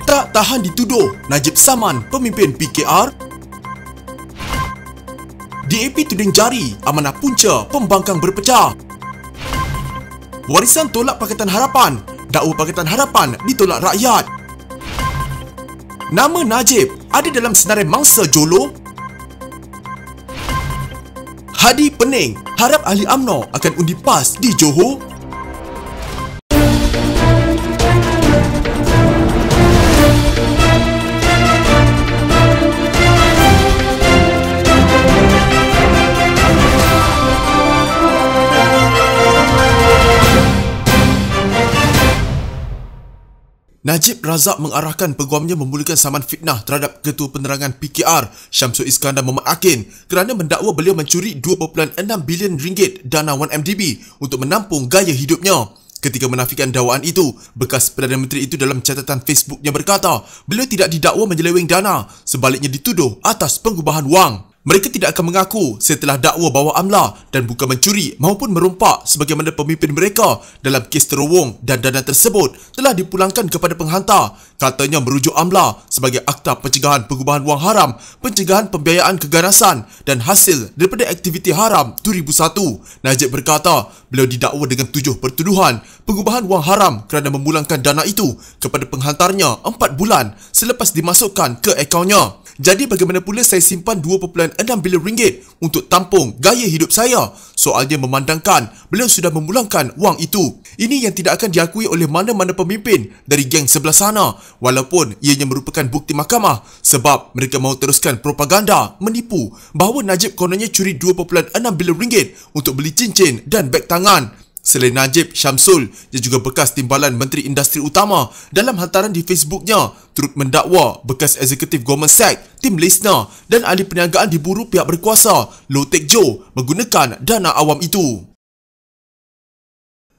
Tak tahan dituduh, Najib saman pemimpin PKR. DAP tuding jari, amanah punca pembangkang berpecah. Warisan tolak Pakatan Harapan, dakwa Pakatan Harapan ditolak rakyat. Nama Najib ada dalam senarai mangsa Jolo. Hadi pening, harap ahli UMNO akan undi PAS di Johor. Najib Razak mengarahkan peguamnya memulakan saman fitnah terhadap Ketua Penerangan PKR Syamsul Iskandar Mohamed Akin kerana mendakwa beliau mencuri 2.6 bilion ringgit dana 1MDB untuk menampung gaya hidupnya. Ketika menafikan dakwaan itu, bekas Perdana Menteri itu dalam catatan Facebooknya berkata beliau tidak didakwa menyeleweng dana, sebaliknya dituduh atas pengubahan wang. Mereka tidak akan mengaku setelah dakwa bahawa AMLA dan bukan mencuri maupun merompak sebagaimana pemimpin mereka dalam kes terowong dan dana tersebut telah dipulangkan kepada penghantar. Katanya merujuk AMLA sebagai Akta Pencegahan Pengubahan Wang Haram, Pencegahan Pembiayaan Keganasan dan hasil daripada aktiviti haram 2001. Najib berkata beliau didakwa dengan 7 pertuduhan pengubahan wang haram kerana memulangkan dana itu kepada penghantarnya 4 bulan selepas dimasukkan ke akaunnya. Jadi bagaimana pula saya simpan 2.6 bilion ringgit untuk tampung gaya hidup saya? Soalnya memandangkan beliau sudah memulangkan wang itu. Ini yang tidak akan diakui oleh mana-mana pemimpin dari geng sebelah sana, walaupun ianya merupakan bukti mahkamah, sebab mereka mahu teruskan propaganda menipu bahawa Najib kononnya curi 2.6 bilion ringgit untuk beli cincin dan beg tangan. Selain Najib, Syamsul, dia juga bekas timbalan Menteri Industri Utama, dalam hantaran di Facebooknya turut mendakwa bekas eksekutif Goldman Sachs, Tim Lesnar dan ahli perniagaan di buru pihak berkuasa Low Tech Joe menggunakan dana awam itu.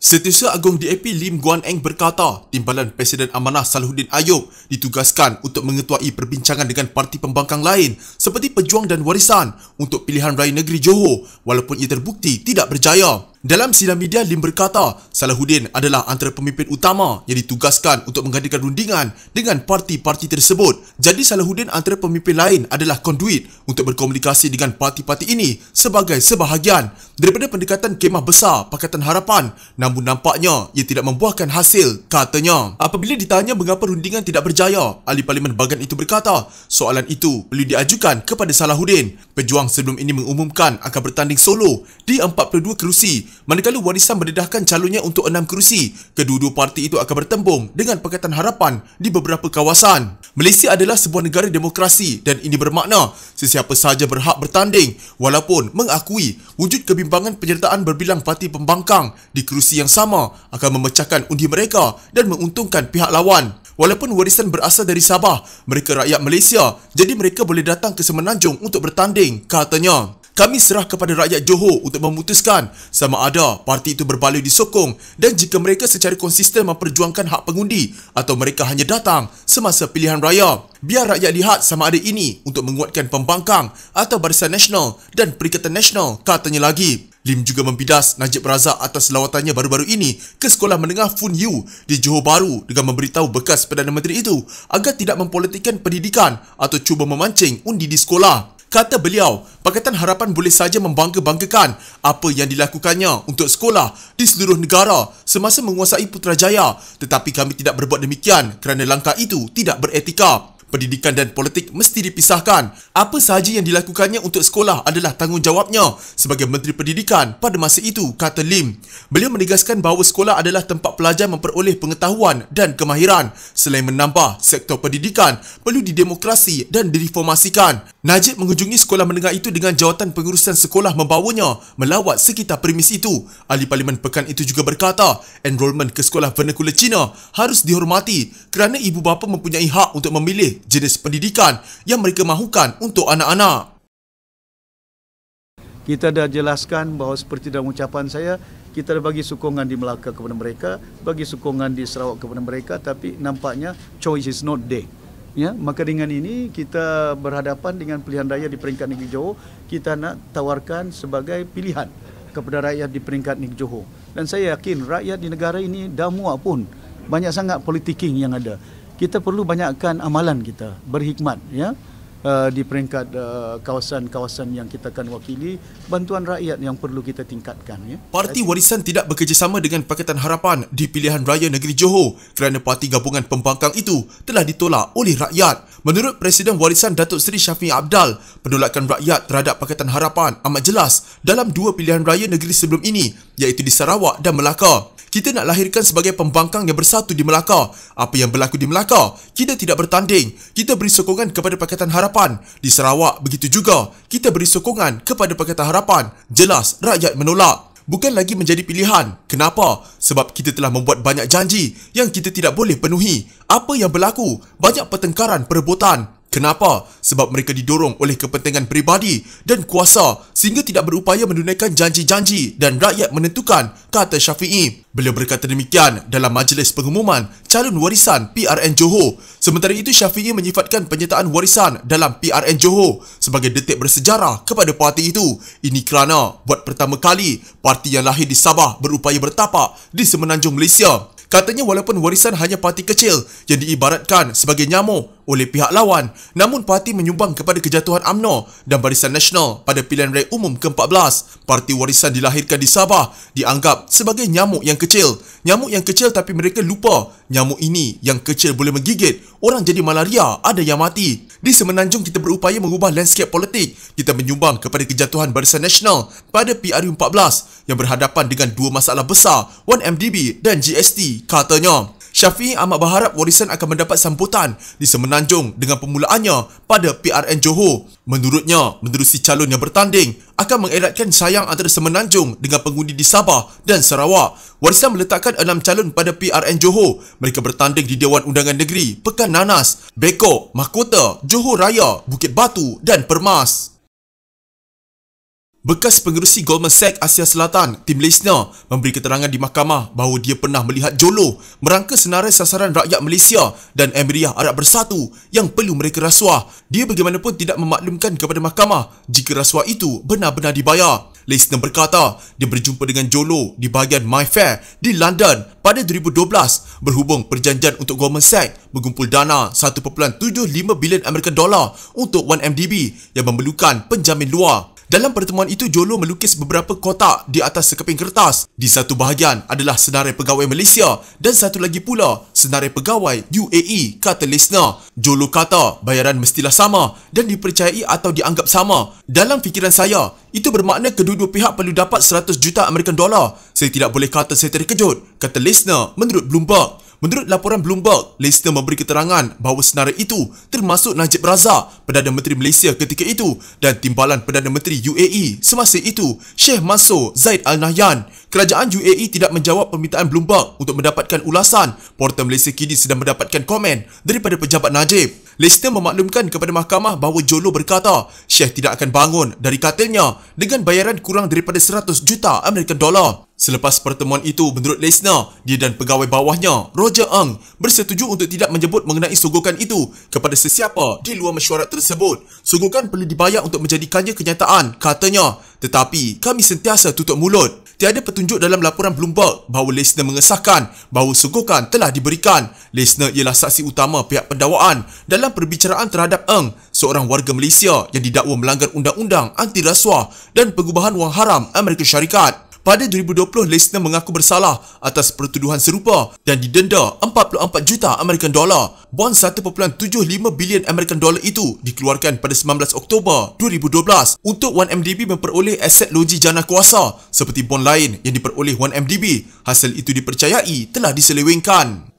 Setiausaha Agong DAP Lim Guan Eng berkata timbalan Presiden Amanah Salahuddin Ayub ditugaskan untuk mengetuai perbincangan dengan parti pembangkang lain seperti Pejuang dan Warisan untuk pilihan raya negeri Johor walaupun ia terbukti tidak berjaya. Dalam sidang media, Lim berkata Salahuddin adalah antara pemimpin utama yang ditugaskan untuk mengadakan rundingan dengan parti-parti tersebut. Jadi Salahuddin antara pemimpin lain adalah konduit untuk berkomunikasi dengan parti-parti ini sebagai sebahagian daripada pendekatan kemah besar Pakatan Harapan. Namun nampaknya ia tidak membuahkan hasil, katanya. Apabila ditanya mengapa rundingan tidak berjaya, ahli Parlimen Bagan itu berkata soalan itu perlu diajukan kepada Salahuddin. Pejuang sebelum ini mengumumkan akan bertanding solo di 42 kerusi, manakala Warisan mendedahkan calonnya untuk 6 kerusi. Kedua-dua parti itu akan bertembung dengan Pakatan Harapan di beberapa kawasan. Malaysia adalah sebuah negara demokrasi dan ini bermakna sesiapa sahaja berhak bertanding walaupun mengakui wujud kebimbangan penyertaan berbilang parti pembangkang di kerusi yang sama akan memecahkan undi mereka dan menguntungkan pihak lawan. Walaupun Warisan berasal dari Sabah, mereka rakyat Malaysia, jadi mereka boleh datang ke Semenanjung untuk bertanding, katanya. Kami serah kepada rakyat Johor untuk memutuskan sama ada parti itu berbaloi disokong dan jika mereka secara konsisten memperjuangkan hak pengundi atau mereka hanya datang semasa pilihan raya. Biar rakyat lihat sama ada ini untuk menguatkan pembangkang atau Barisan Nasional dan Perikatan Nasional, katanya lagi. Lim juga membidas Najib Razak atas lawatannya baru-baru ini ke Sekolah Menengah Fun Yu di Johor Bahru dengan memberitahu bekas Perdana Menteri itu agar tidak mempolitikkan pendidikan atau cuba memancing undi di sekolah. Kata beliau, Pakatan Harapan boleh saja membangga-banggakan apa yang dilakukannya untuk sekolah di seluruh negara semasa menguasai Putrajaya, tetapi kami tidak berbuat demikian kerana langkah itu tidak beretika. Pendidikan dan politik mesti dipisahkan. Apa sahaja yang dilakukannya untuk sekolah adalah tanggungjawabnya sebagai Menteri Pendidikan pada masa itu, kata Lim. Beliau menegaskan bahawa sekolah adalah tempat pelajar memperoleh pengetahuan dan kemahiran. Selain menambah, sektor pendidikan perlu didemokrasi dan direformasikan. Najib mengunjungi sekolah menengah itu dengan jawatan pengurusan sekolah membawanya melawat sekitar premis itu. Ahli Parlimen Pekan itu juga berkata, enrolment ke sekolah vernacular Cina harus dihormati kerana ibu bapa mempunyai hak untuk memilih jenis pendidikan yang mereka mahukan untuk anak-anak. Kita dah jelaskan bahawa seperti dalam ucapan saya, kita dah bagi sokongan di Melaka kepada mereka, bagi sokongan di Sarawak kepada mereka, tapi nampaknya choice is not there. Ya, maka dengan ini kita berhadapan dengan pilihan raya di peringkat negeri Johor. Kita nak tawarkan sebagai pilihan kepada rakyat di peringkat negeri Johor. Dan saya yakin rakyat di negara ini dah muak pun banyak sangat politicking yang ada. kita perlu banyakkan amalan kita, berhikmat, ya. Di peringkat kawasan-kawasan yang kita akan wakili, bantuan rakyat yang perlu kita tingkatkan, ya. Parti Warisan tidak bekerjasama dengan Pakatan Harapan di pilihan raya negeri Johor kerana parti gabungan pembangkang itu telah ditolak oleh rakyat. Menurut Presiden Warisan Datuk Seri Syafiee Apdal, penolakan rakyat terhadap Pakatan Harapan amat jelas dalam dua pilihan raya negeri sebelum ini, iaitu di Sarawak dan Melaka. Kita nak lahirkan sebagai pembangkang yang bersatu di Melaka. Apa yang berlaku di Melaka, kita tidak bertanding. Kita beri sokongan kepada Pakatan Harapan. Di Sarawak begitu juga. Kita beri sokongan kepada Pakatan Harapan. Jelas rakyat menolak. Bukan lagi menjadi pilihan. Kenapa? Sebab kita telah membuat banyak janji yang kita tidak boleh penuhi. Apa yang berlaku? Banyak pertengkaran perebutan. Kenapa? Sebab mereka didorong oleh kepentingan peribadi dan kuasa sehingga tidak berupaya menunaikan janji-janji dan rakyat menentukan, kata Syafiee. Beliau berkata demikian dalam majlis pengumuman calon warisan PRN Johor. Sementara itu, Syafiee menyifatkan penyertaan warisan dalam PRN Johor sebagai detik bersejarah kepada parti itu. Ini kerana buat pertama kali parti yang lahir di Sabah berupaya bertapak di semenanjung Malaysia. Katanya walaupun warisan hanya parti kecil yang diibaratkan sebagai nyamuk oleh pihak lawan, namun parti menyumbang kepada kejatuhan UMNO dan Barisan Nasional pada pilihan raya umum ke-14. Parti Warisan dilahirkan di Sabah dianggap sebagai nyamuk yang kecil. Nyamuk yang kecil tapi mereka lupa nyamuk ini yang kecil boleh menggigit. Orang jadi malaria, ada yang mati. Di semenanjung kita berupaya mengubah landscape politik. Kita menyumbang kepada kejatuhan Barisan Nasional pada PRU14 yang berhadapan dengan dua masalah besar, 1MDB dan GST, katanya. Syafiee amat berharap warisan akan mendapat sambutan di semenanjung dengan permulaannya pada PRN Johor. Menurutnya, menerusi calon yang bertanding akan mengeratkan sayang antara semenanjung dengan pengundi di Sabah dan Sarawak. Warisan meletakkan 6 calon pada PRN Johor. Mereka bertanding di Dewan Undangan Negeri, Pekan Nanas, Bekok, Mahkota, Johor Raya, Bukit Batu dan Permas. Bekas pengerusi Goldman Sachs Asia Selatan, Tim Lesner, memberi keterangan di mahkamah bahawa dia pernah melihat Jolo merangka senarai sasaran rakyat Malaysia dan Emiriah Arab Bersatu yang perlu mereka rasuah. Dia bagaimanapun tidak memaklumkan kepada mahkamah jika rasuah itu benar-benar dibayar. Lesner berkata dia berjumpa dengan Jolo di bahagian Mayfair di London pada 2012 berhubung perjanjian untuk Goldman Sachs mengumpul dana 1.75 bilion American dollar untuk 1MDB yang memerlukan penjamin luar. Dalam pertemuan itu, Jolo melukis beberapa kotak di atas sekeping kertas. Di satu bahagian adalah senarai pegawai Malaysia dan satu lagi pula senarai pegawai UAE, kata Lesner. Jolo kata bayaran mestilah sama dan dipercayai atau dianggap sama. Dalam fikiran saya, itu bermakna kedua-dua pihak perlu dapat 100 juta American dollar. Saya tidak boleh kata saya terkejut, kata Lesner menurut Bloomberg. Menurut laporan Bloomberg, Lesner memberi keterangan bahawa senarai itu termasuk Najib Razak, Perdana Menteri Malaysia ketika itu, dan Timbalan Perdana Menteri UAE semasa itu, Sheikh Mansour Zaid Al Nahyan. Kerajaan UAE tidak menjawab permintaan Bloomberg untuk mendapatkan ulasan. Portal Malaysia kini sedang mendapatkan komen daripada pejabat Najib. Lesner memaklumkan kepada mahkamah bahawa Jolo berkata Sheikh tidak akan bangun dari katilnya dengan bayaran kurang daripada 100 juta American dollar. Selepas pertemuan itu, menurut Lesner, dia dan pegawai bawahnya, Roger Ng, bersetuju untuk tidak menyebut mengenai sogokan itu kepada sesiapa di luar mesyuarat tersebut. Sogokan perlu dibayar untuk menjadikannya kenyataan, katanya. Tetapi, kami sentiasa tutup mulut. Tiada petunjuk dalam laporan Bloomberg bahawa Lesner mengesahkan bahawa sogokan telah diberikan. Lesner ialah saksi utama pihak pendakwaan dalam perbicaraan terhadap Ng, seorang warga Malaysia yang didakwa melanggar undang-undang anti rasuah dan pengubahan wang haram Amerika Syarikat. Pada 2020, Lesner mengaku bersalah atas pertuduhan serupa dan didenda 44 juta American dollar. Bond 1.75 bilion American dollar itu dikeluarkan pada 19 Oktober 2012 untuk 1MDB memperoleh aset loji jana kuasa seperti bond lain yang diperoleh 1MDB. Hasil itu dipercayai telah diselewengkan.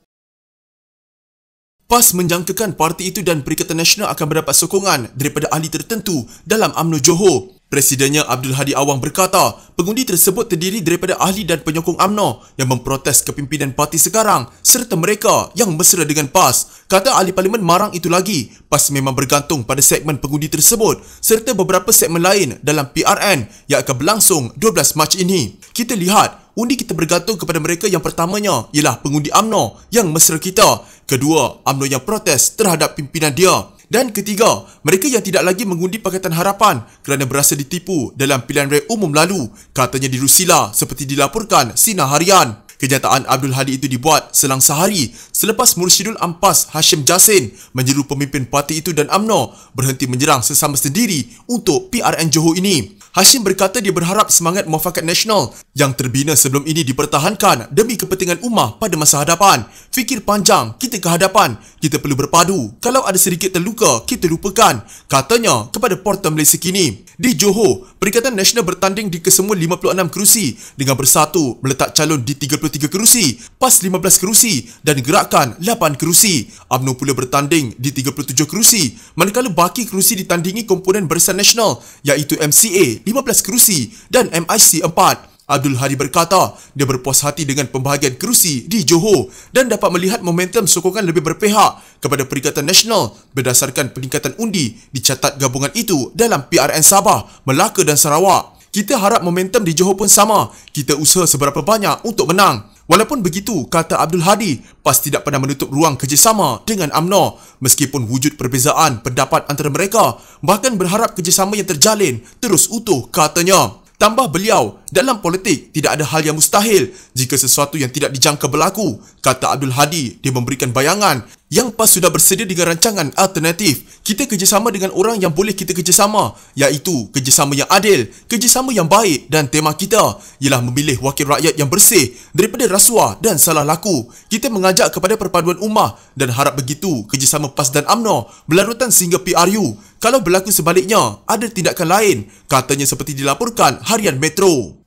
PAS menjangkakan parti itu dan Perikatan Nasional akan mendapat sokongan daripada ahli tertentu dalam UMNO Johor. Presidennya Abdul Hadi Awang berkata, pengundi tersebut terdiri daripada ahli dan penyokong UMNO yang memprotes kepimpinan parti sekarang serta mereka yang mesra dengan PAS. Kata ahli parlimen Marang itu lagi, PAS memang bergantung pada segmen pengundi tersebut serta beberapa segmen lain dalam PRN yang akan berlangsung 12 Mac ini. Kita lihat, undi kita bergantung kepada mereka. Yang pertamanya ialah pengundi UMNO yang mesra kita. Kedua, UMNO yang protes terhadap pimpinan dia. Dan ketiga, mereka yang tidak lagi mengundi Pakatan Harapan kerana berasa ditipu dalam pilihan raya umum lalu, katanya di Rusila seperti dilaporkan Sinar Harian. Kenyataan Abdul Hadi itu dibuat selang sehari selepas Mursyidul Ampas Hashim Jassin menyeru pemimpin parti itu dan UMNO berhenti menyerang sesama sendiri untuk PRN Johor ini. Hashim berkata dia berharap semangat muafakat nasional yang terbina sebelum ini dipertahankan demi kepentingan ummah pada masa hadapan. Fikir panjang, kita ke hadapan, kita perlu berpadu. Kalau ada sedikit terluka, kita lupakan, katanya kepada Portal Malaysia Kini. Di Johor, Perikatan Nasional bertanding di kesemua 56 kerusi dengan bersatu meletak calon di 33 kerusi, PAS 15 kerusi dan Gerakan 8 kerusi. UMNO pula bertanding di 37 kerusi, manakala baki kerusi ditandingi komponen Barisan Nasional iaitu MCA 15 kerusi dan MIC 4. Abdul Hadi berkata dia berpuas hati dengan pembahagian kerusi di Johor dan dapat melihat momentum sokongan lebih berpihak kepada Perikatan Nasional berdasarkan peningkatan undi dicatat gabungan itu dalam PRN Sabah, Melaka dan Sarawak. Kita harap momentum di Johor pun sama. Kita usaha seberapa banyak untuk menang. Walaupun begitu, kata Abdul Hadi, PAS tidak pernah menutup ruang kerjasama dengan UMNO meskipun wujud perbezaan pendapat antara mereka, bahkan berharap kerjasama yang terjalin terus utuh, katanya. Tambah beliau, dalam politik tidak ada hal yang mustahil jika sesuatu yang tidak dijangka berlaku. Kata Abdul Hadi, dia memberikan bayangan yang PAS sudah bersedia dengan rancangan alternatif. Kita kerjasama dengan orang yang boleh kita kerjasama, iaitu kerjasama yang adil, kerjasama yang baik dan tema kita ialah memilih wakil rakyat yang bersih daripada rasuah dan salah laku. Kita mengajak kepada perpaduan ummah dan harap begitu kerjasama PAS dan UMNO berlarutan sehingga PRU. Kalau berlaku sebaliknya, ada tindakan lain, katanya seperti dilaporkan Harian Metro.